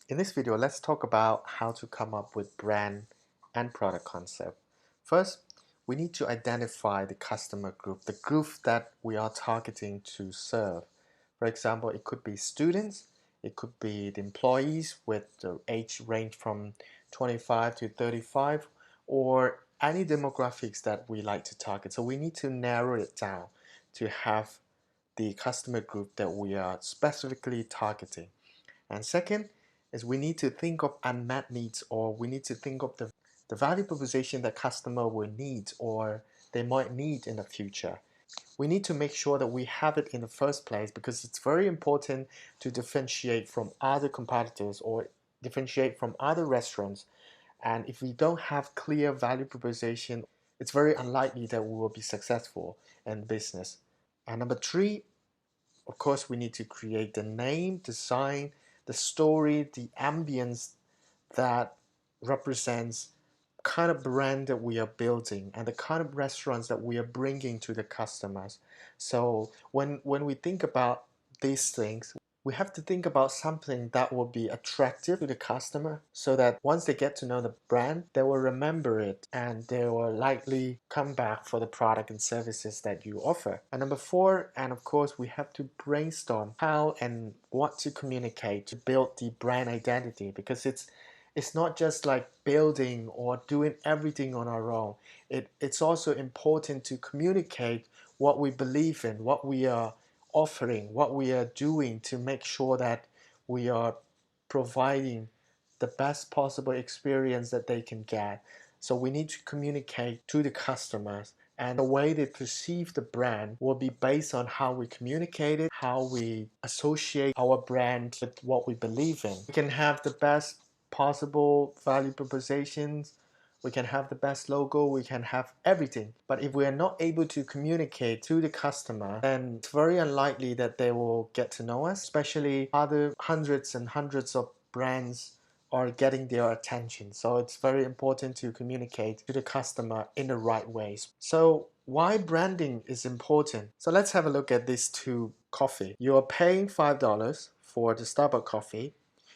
In this video, let's talk about how to come up with brand and product concept. First, we need to identify the customer group, the group that we are targeting to serve. For example, it could be students, it could be the employees with the age range from 25 to 35, or any demographics that we like to target. So we need to narrow it down to have the customer group that we are specifically targeting. And second is we need to think of unmet needs, or we need to think of the value proposition that customer will need or they might need in the future. We need to make sure that we have it in the first place because it's very important to differentiate from other competitors or differentiate from other restaurants. And if we don't have clear value proposition, it's very unlikely that we will be successful in business. And number three, of course, we need to create the name, design, the story, the ambience that represents kind of brand that we are building and the kind of restaurants that we are bringing to the customers. So when we think about these things, we have to think about something that will be attractive to the customer so that once they get to know the brand, they will remember it and they will likely come back for the product and services that you offer. And number four, and of course, we have to brainstorm how and what to communicate to build the brand identity, because it's not just like building or doing everything on our own. It's also important to communicate what we believe in, what we are offering, what we are doing to make sure that we are providing the best possible experience that they can get. So we need to communicate to the customers, and the way they perceive the brand will be based on how we communicate it, how we associate our brand with what we believe in. We can have the best possible value propositions, we can have the best logo, we can have everything. But if we are not able to communicate to the customer, then it's very unlikely that they will get to know us, especially other hundreds and hundreds of brands are getting their attention. So it's very important to communicate to the customer in the right ways. So why branding is important? So let's have a look at these two coffee. You are paying $5 for the Starbucks coffee.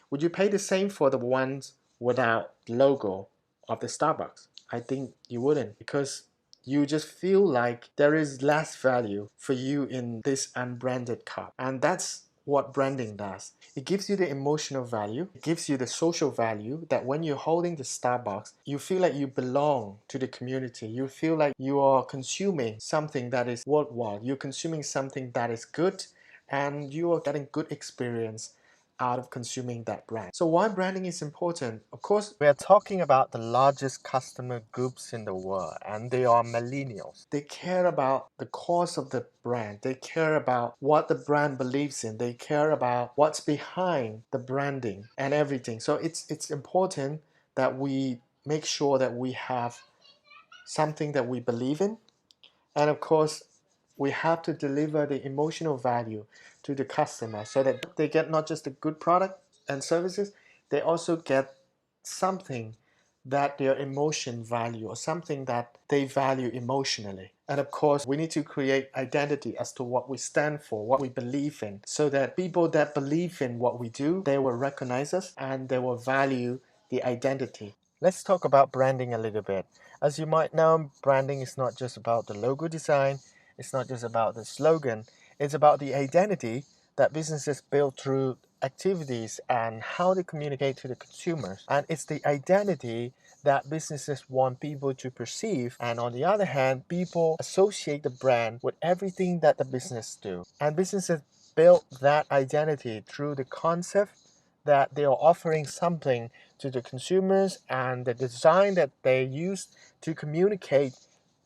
Would you pay the same for the ones without logo of the Starbucks? I think you wouldn't, because you just feel like there is less value for you in this unbranded cup. And that's what branding does. It gives you the emotional value, it gives you the social value that when you're holding the Starbucks, you feel like you belong to the community. You feel like you are consuming something that is worthwhile. You're consuming something that is good, and you are getting good experience out of consuming that brand. So why branding is important? Of course, we are talking about the largest customer groups in the world, and they are millennials. They care about the cause of the brand. They care about what the brand believes in. They care about what's behind the branding and everything. So it's important that we make sure that we have something that we believe in, and of course, we have to deliver the emotional value to the customer so that they get not just a good product and services, they also get something that their emotion value, or something that they value emotionally. And of course, we need to create identity as to what we stand for, what we believe in, so that people that believe in what we do, they will recognize us and they will value the identity. Let's talk about branding a little bit. As you might know, branding is not just about the logo design, it's not just about the slogan, it's about the identity that businesses build through activities and how they communicate to the consumers. And it's the identity that businesses want people to perceive. And on the other hand, people associate the brand with everything that the business do. And businesses build that identity through the concept that they are offering something to the consumers, and the design that they use to communicate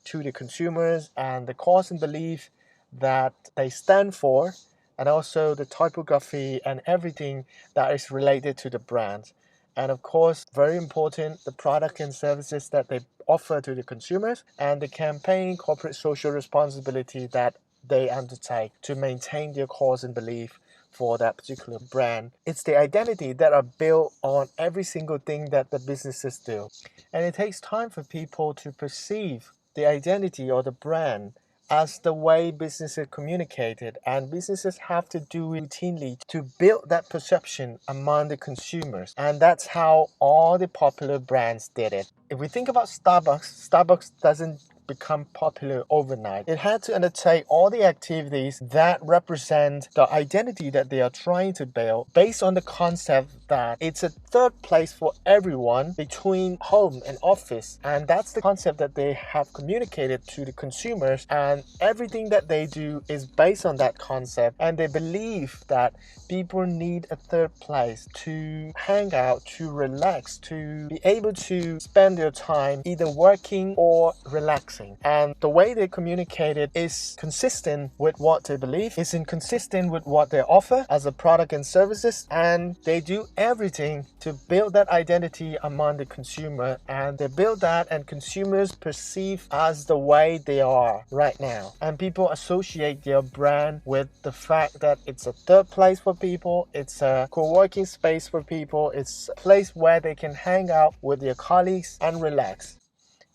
to the consumers, and the cause and belief that they stand for, and also the typography and everything that is related to the brand. And of course, very important, the product and services that they offer to the consumers, and the campaign corporate social responsibility that they undertake to maintain their cause and belief for that particular brand. It's the identity that are built on every single thing that the businesses do. And it takes time for people to perceive the identity or the brand as the way businesses communicated, and businesses have to do it routinely to build that perception among the consumers. And that's how all the popular brands did it. If we think about Starbucks, Starbucks doesn't become popular overnight. It had to undertake all the activities that represent the identity that they are trying to build based on the concept that it's a third place for everyone between home and office. And that's the concept that they have communicated to the consumers. And everything that they do is based on that concept. And they believe that people need a third place to hang out, to relax, to be able to spend their time either working or relaxing. And the way they communicate it is consistent with what they believe, is inconsistent with what they offer as a product and services, and they do everything to build that identity among the consumer, and they build that and consumers perceive as the way they are right now. And people associate their brand with the fact that it's a third place for people, it's a co-working space for people, it's a place where they can hang out with their colleagues and relax.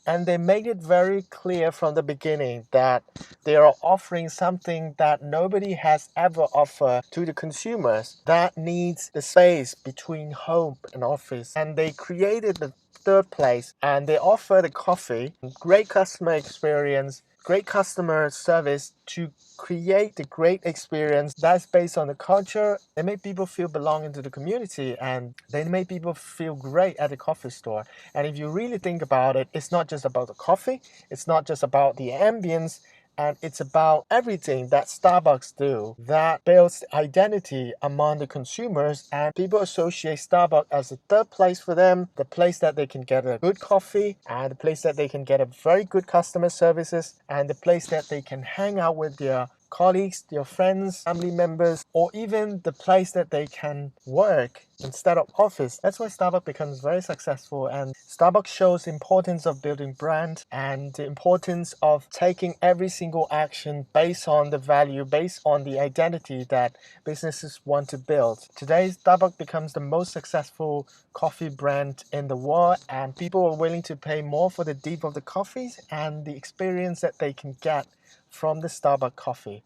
And they made it very clear from the beginning that they are offering something that nobody has ever offered to the consumers that needs the space between home and office. And they created the third place, and they offer the coffee, great customer experience, great customer service to create the great experience that's based on the culture. They make people feel belonging to the community, and they make people feel great at the coffee store. And if you really think about it, it's not just about the coffee, it's not just about the ambience, and it's about everything that Starbucks do that builds identity among the consumers, and people associate Starbucks as a third place for them, the place that they can get a good coffee, and the place that they can get a very good customer services, and the place that they can hang out with their colleagues, their friends, family members, or even the place that they can work instead of office. That's why Starbucks becomes very successful, and Starbucks shows the importance of building brand and the importance of taking every single action based on the value, based on the identity that businesses want to build. Today, Starbucks becomes the most successful coffee brand in the world, and people are willing to pay more for the depth of the coffees and the experience that they can get from the Starbucks coffee.